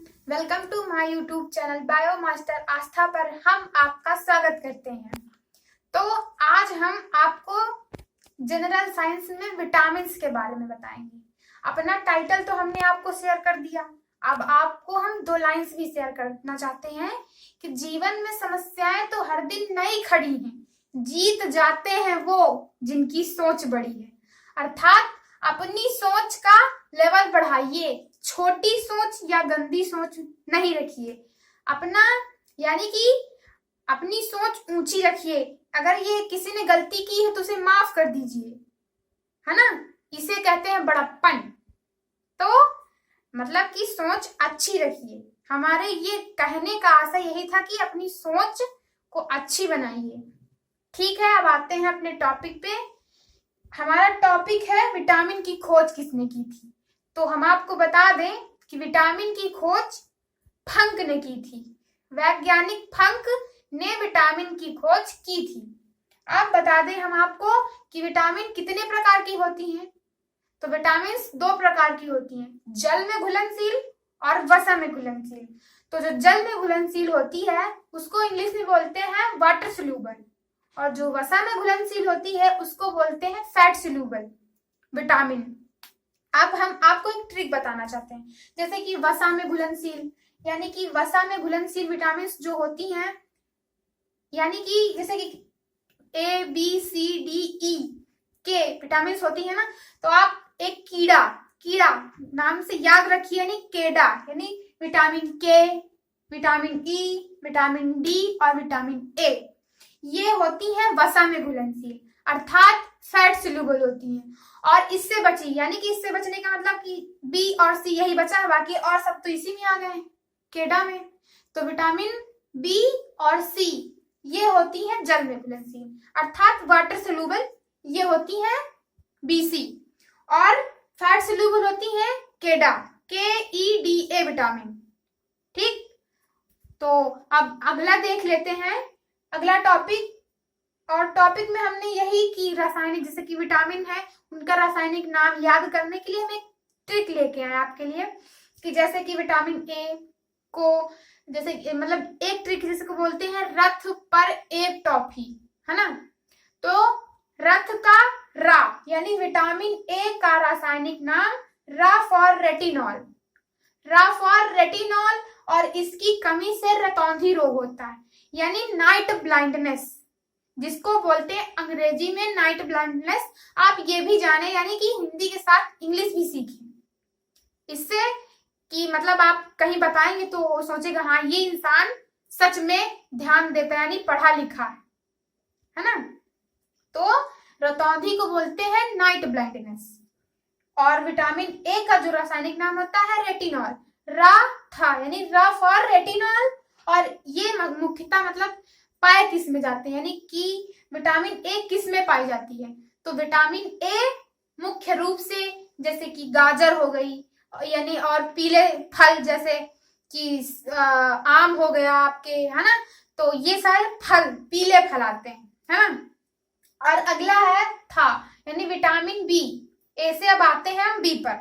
Welcome to my YouTube channel bio master Aastha पर हम आपका स्वागत करते हैं। तो आज हम आपको जनरल साइंस में विटामिन के बारे में बताएंगे। अपना टाइटल तो हमने आपको शेयर कर दिया, अब आपको हम 2 लाइंस भी शेयर करना चाहते हैं कि जीवन में समस्याएं तो हर दिन नई खड़ी हैं, जीत जाते हैं वो जिनकी सोच बड़ी है। अर्थात अपनी सोच का लेवल बढ़ाइए, छोटी सोच या गंदी सोच नहीं रखिए। अपना यानी कि अपनी सोच ऊंची रखिए। अगर ये किसी ने गलती की है तो उसे माफ कर दीजिए, है ना। इसे कहते हैं बड़प्पन। तो मतलब कि सोच अच्छी रखिए। हमारे ये कहने का आशय यही था कि अपनी सोच को अच्छी बनाइए। ठीक है, अब आते हैं अपने टॉपिक पे। हमारा टॉपिक है विटामिन की खोज किसने की थी। तो हम आपको बता दें कि विटामिन की खोज फंक ने की थी। वैज्ञानिक फंक ने विटामिन की खोज की थी। अब बता दें हम आपको कि विटामिन कितने प्रकार की होती हैं। तो विटामिन 2 प्रकार की होती हैं, जल में घुलनशील और वसा में घुलनशील। तो जो जल में घुलनशील होती है उसको इंग्लिश में बोलते हैं वाटर सोल्यूबल, और जो वसा में घुलनशील होती है उसको बोलते हैं फैट सोल्यूबल विटामिन। अब हम आपको एक ट्रिक बताना चाहते हैं, जैसे कि वसा में घुलनशील, यानी कि वसा में घुलनशील विटामिन जो होती हैं, यानी कि जैसे कि A, B, C, D, E के विटामिन होती है ना। तो आप एक कीड़ा नाम से याद रखिए, यानी केडा, यानी विटामिन के, विटामिन ई, विटामिन डी और विटामिन ए, ये होती हैं वसा में घुलनशील, अर्थात फैट सोल्यूबल होती हैं। और इससे बची, यानी कि इससे बचने का मतलब कि बी और सी यही बचा है, बाकी और सब तो इसी में आ गए केडा में। तो विटामिन बी और सी ये होती हैं जल में घुलनशील, अर्थात वाटर सोल्यूबल, ये होती हैं बीसी। और फैट सोल्यूबल होती हैं केडा, KEDA विटामिन। ठीक, तो अब अगला देख लेते हैं, अगला टॉपिक। और टॉपिक में हमने यही कि रासायनिक, जैसे कि विटामिन है उनका रासायनिक नाम याद करने के लिए हम एक ट्रिक लेके आए आपके लिए, कि जैसे कि विटामिन ए को, जैसे मतलब एक ट्रिक जैसे को बोलते हैं रथ पर एक टॉफी, है ना। तो रथ का रा यानी विटामिन ए का रासायनिक नाम रा फॉर रेटिनॉल, रा फॉर रेटिनॉल। और इसकी कमी से रतौंधी रोग होता है, यानी नाइट ब्लाइंडनेस, जिसको बोलते हैं अंग्रेजी में नाइट ब्लाइंडनेस। आप ये भी जाने, यानी कि हिंदी के साथ इंग्लिश भी सीखें, इससे कि मतलब आप कहीं बताएंगे तो सोचेगा हाँ ये इंसान सच में ध्यान देता है, यानी पढ़ा लिखा है ना। तो रतौंधी को बोलते हैं नाइट ब्लाइंडनेस। और विटामिन ए का जो रासायनिक नाम होता है रेटिनॉल, रा था यानी रा फॉर रेटिनॉल। और ये मुख्यतः मतलब पाए किस में जाते हैं, यानी कि विटामिन ए किस में पाई जाती है। तो विटामिन ए मुख्य रूप से जैसे कि गाजर हो गई, यानी और पीले फल जैसे कि आम हो गया आपके, है ना। तो ये सारे फल, पीले फल आते हैं, है ना। और अगला है था, यानी विटामिन बी। ए से अब आते हैं हम बी पर।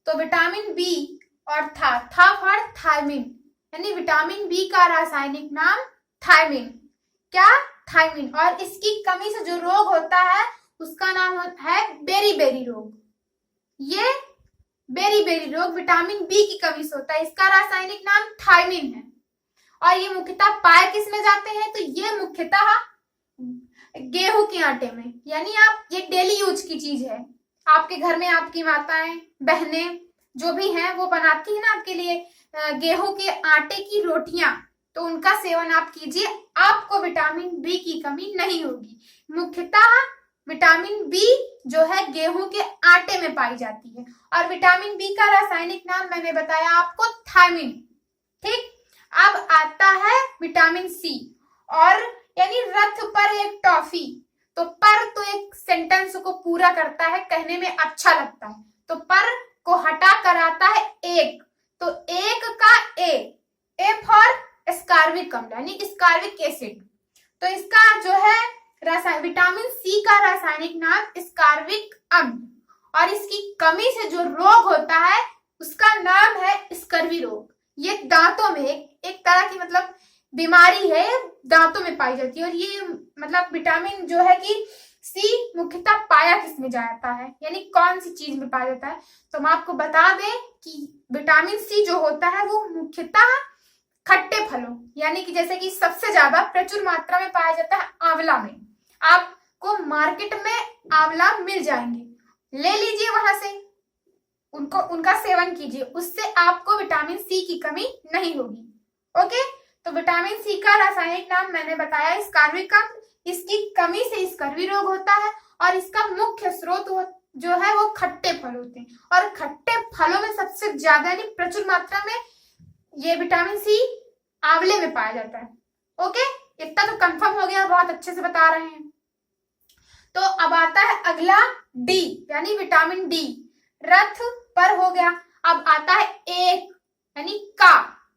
तो विटामिन बी और था फॉर थायमिन, यानी विटामिन बी का रासायनिक नाम थायमिन। क्या? थायमिन। और इसकी कमी से जो रोग होता है उसका नाम है बेरी रोग। ये बेरी रोग विटामिन बी की कमी से होता है, इसका रासायनिक नाम थायमिन है। और ये मुख्यतः पाए किस में जाते हैं, तो ये मुख्यतः गेहूं के आटे में, यानी आप ये डेली यूज की चीज है। आपके घर में आपकी माताएं, बहनें जो भी हैं वो बनाती है ना आपके लिए गेहूं के आटे की रोटियां, तो उनका सेवन आप कीजिए, आपको विटामिन बी की कमी नहीं होगी। मुख्यतः विटामिन बी जो है गेहूं के आटे में पाई जाती है। और विटामिन बी का रासायनिक नाम मैंने बताया आपको थायमिन। ठीक, अब आता है विटामिन सी, और यानी रथ पर एक टॉफी। तो पर तो एक सेंटेंस को पूरा करता है, कहने में अच्छा लगता है, तो पर को हटा कर आता है एक। तो एक का ए फॉर स्कार्बिक अम्ल, यानी स्कार्बिक एसिड। तो इसका जो है विटामिन सी का रासायनिक नाम स्कार्बिक अम्ल। और इसकी कमी से जो रोग होता है उसका नाम है स्कर्वी रोग, ये दांतों में एक तरह की मतलब बीमारी है, दांतों में पाई जाती है। और ये मतलब विटामिन जो है कि सी मुख्यतः पाया किस में जाता है, यानी कौन सी चीज में पाया जाता है। तो हम आपको बता दें कि विटामिन सी जो होता है वो मुख्यतः खट्टे फलों, यानी कि जैसे कि सबसे ज्यादा प्रचुर मात्रा में पाया जाता है आंवला में। आपको मार्केट में आंवला मिल जाएंगे, ले लीजिए वहां से, उनका सेवन कीजिए, उससे आपको विटामिन सी की कमी नहीं होगी। ओके, तो विटामिन सी का रासायनिक नाम मैंने बताया स्कार्विक अम्ल। इसकी कमी से स्कर्वी रोग होता है और इसका मुख्य स्रोत जो है वो खट्टे फल होते हैं। और खट्टे फलों में सबसे ज्यादा यानी प्रचुर मात्रा में ये विटामिन सी आंवले में पाया जाता है। ओके, इतना तो कंफर्म हो गया, बहुत अच्छे से बता रहे हैं। तो अब आता है अगला डी, यानी विटामिन डी। रथ पर हो गया। अब आता है एक, यानी का,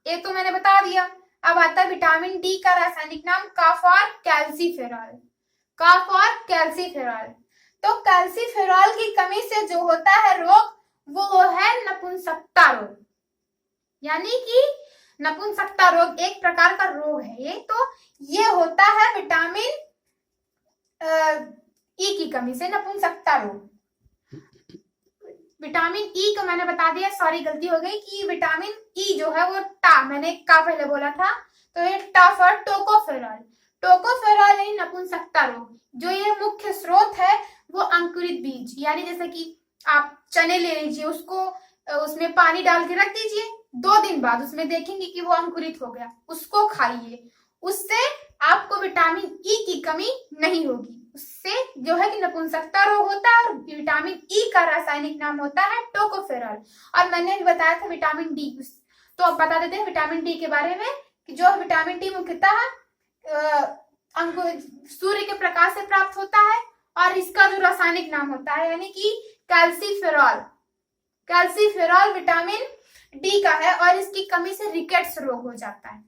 ए तो मैंने बता दिया। अब आता है विटामिन डी का रासायनिक नाम काफॉर कैल्सीफेरॉल। काफॉर कैल्सीफेरॉल। तो कैल्सीफेरॉल की कमी से जो होता है रोग वो है नपुंसकता रोग, यानी कि नपुंसकता रोग एक प्रकार का रोग है ये। तो ये होता है विटामिन ई की कमी से नपुंसकता रोग। विटामिन ई को मैंने बता दिया, सॉरी गलती हो गई कि विटामिन ई जो है वो टा, मैंने का पहले बोला था, तो ये टा फॉर टोकोफेरॉल। टोकोफेरॉल यानी नपुंसकता रोग। जो ये मुख्य स्रोत है वो अंकुरित बीज, यानी जैसे कि आप चने ले लीजिए, उसको उसमें पानी डाल के रख दीजिए, 2 दिन बाद उसमें देखेंगे कि वो अंकुरित हो गया, उसको खाइए, उससे आपको विटामिन ई की कमी नहीं होगी। उससे जो है कि नपुंसकता रोग होता है। और विटामिन ई का रासायनिक नाम होता है टोकोफेरॉल। और मैंने भी बताया था विटामिन डी, तो अब बता देते हैं विटामिन डी के बारे में कि जो विटामिन डी मुख्यतः सूर्य के प्रकाश से प्राप्त होता है और इसका जो रासायनिक नाम होता है यानी कि कैल्सीफेरॉल। कैल्सीफेरॉल विटामिन डी का है और इसकी कमी से रिकेट्स रोग हो जाता है।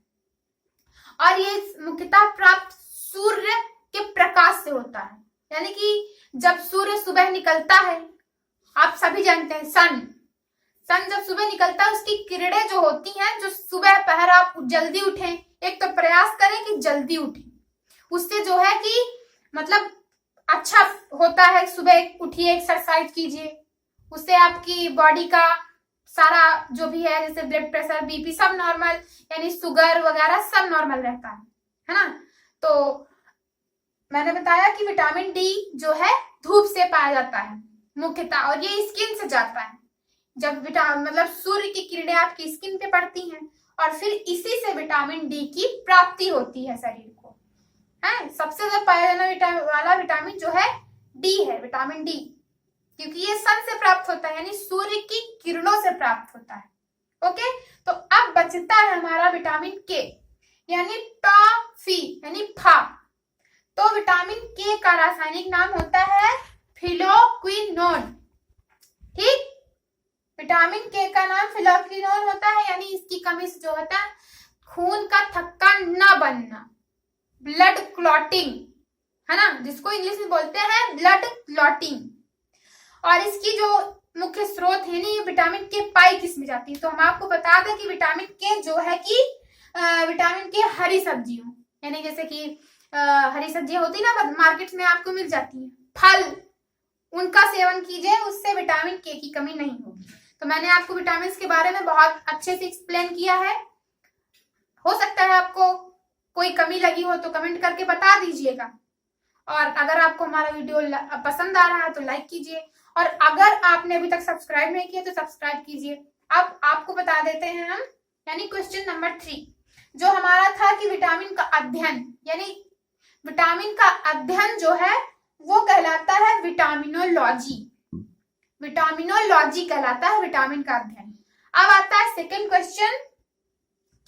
और ये मुख्यतः प्राप्त सूर्य के प्रकाश से होता है, यानी कि जब सूर्य सुबह निकलता है, आप सभी जानते हैं सन जब सुबह निकलता है उसकी किरणें जो होती हैं, जो सुबह पहर आप जल्दी उठें, एक तो प्रयास करें कि जल्दी उठें, उससे जो है कि मतलब अच्छा होता है। सुबह उठिए, एक्सरसाइज कीजिए, उससे आपकी बॉडी का सारा जो भी है जैसे ब्लड प्रेशर, बीपी सब नॉर्मल, यानी शुगर वगैरह सब नॉर्मल रहता है ना। तो मैंने बताया कि विटामिन डी जो है धूप से पाया जाता है मुख्यतः, और ये स्किन से जाता है। जब मतलब सूर्य की किरणें आपकी स्किन पे पड़ती हैं और फिर इसी से विटामिन डी की प्राप्ति होती है शरीर को, है। सबसे ज्यादा पाया जाने वाला विटामिन जो है डी है, विटामिन डी, क्योंकि ये सन से प्राप्त होता है, यानी सूर्य की किरणों से प्राप्त होता है। ओके, तो अब बचता है हमारा विटामिन के, यानी टॉफी, यानी फा। तो विटामिन के का रासायनिक नाम होता है फिलोक्विनोन। ठीक, विटामिन के का नाम फिलोक्विनोन होता है, यानी इसकी कमी से जो होता है खून का थक्का न बनना, ब्लड क्लॉटिंग, है ना, जिसको इंग्लिश में बोलते हैं ब्लड क्लॉटिंग। और इसकी जो मुख्य स्रोत है ना, ये विटामिन के पाई किस में जाती है। तो हम आपको बता दें कि विटामिन के जो है कि विटामिन के हरी सब्जियों, यानी जैसे कि हरी सब्जियां होती ना मार्केट में आपको मिल जाती है, फल, उनका सेवन कीजिए, उससे विटामिन के की कमी नहीं होगी। तो मैंने आपको विटामिन के बारे में बहुत अच्छे से एक्सप्लेन किया है। हो सकता है आपको कोई कमी लगी हो तो कमेंट करके बता दीजिएगा। और अगर आपको हमारा वीडियो पसंद आ रहा है तो लाइक कीजिए, और अगर आपने अभी तक सब्सक्राइब नहीं किया तो सब्सक्राइब कीजिए। अब आपको बता देते हैं हम, यानी क्वेश्चन नंबर 3 जो हमारा था कि विटामिन का अध्ययन, यानी विटामिन का अध्ययन जो है वो कहलाता है विटामिनोलॉजी। विटामिनोलॉजी कहलाता है विटामिन का अध्ययन। अब आता है सेकंड क्वेश्चन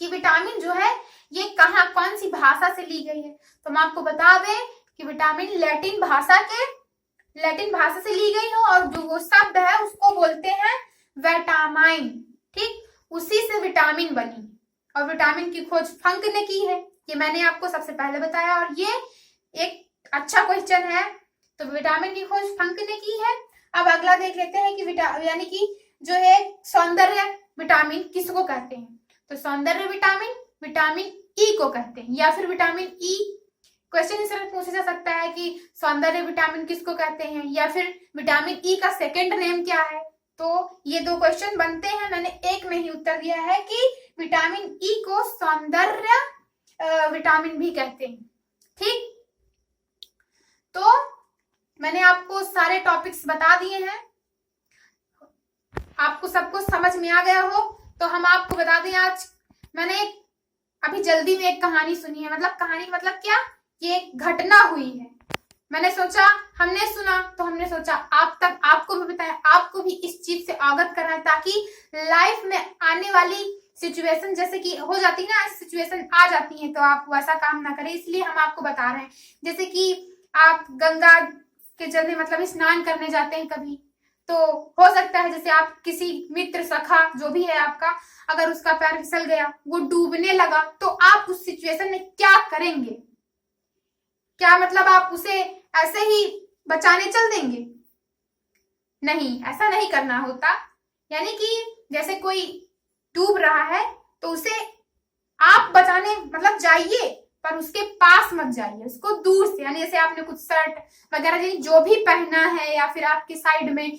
कि विटामिन जो है ये कहाँ, कौन सी भाषा से ली गई है। तो हम आपको बता दें कि विटामिन लैटिन भाषा से ली गई हो, और जो वो शब्द है उसको बोलते हैं विटामाइन। ठीक, उसी से विटामिन बनी, और विटामिन की खोज फंक ने की है, ये मैंने आपको सबसे पहले बताया, और ये एक अच्छा क्वेश्चन है। तो विटामिन की खोज फंक ने की है। अब अगला देख लेते हैं कि यानी कि जो है सौंदर्य विटामिन किसको कहते हैं। तो सौंदर्य विटामिन विटामिन ई को कहते हैं, या फिर विटामिन ई क्वेश्चन इस तरह पूछा जा सकता है कि सौंदर्य विटामिन किसको कहते हैं, या फिर विटामिन ई का सेकंड नेम क्या है। तो ये दो क्वेश्चन बनते हैं, मैंने एक में ही उत्तर दिया है कि विटामिन ई को सौंदर्य विटामिन भी कहते हैं। ठीक, तो मैंने आपको सारे टॉपिक्स बता दिए हैं, आपको सब कुछ समझ में आ गया हो तो हम आपको बता दें, आज मैंने अभी जल्दी में एक कहानी सुनी है। मतलब कहानी मतलब क्या, ये एक घटना हुई है, मैंने सोचा, हमने सुना तो हमने सोचा आप तक आपको भी बताएं, आपको भी इस चीज से अवगत कराएं, ताकि लाइफ में आने वाली सिचुएशन जैसे कि हो जाती है ना, सिचुएशन आ जाती है तो आप वैसा काम ना करें, इसलिए हम आपको बता रहे हैं। जैसे कि आप गंगा के जल में मतलब स्नान करने जाते हैं कभी, तो हो सकता है जैसे आप किसी मित्र सखा जो भी है आपका, अगर उसका पैर फिसल गया, वो डूबने लगा, तो आप उस सिचुएशन में क्या करेंगे? क्या मतलब आप उसे ऐसे ही बचाने चल देंगे? नहीं, ऐसा नहीं करना होता। यानी कि जैसे कोई डूब रहा है तो उसे आप बचाने मतलब जाइए, पर उसके पास मत जाइए, उसको दूर से, यानी जैसे आपने कुछ शर्ट वगैरह जो भी पहना है, या फिर आपके साइड में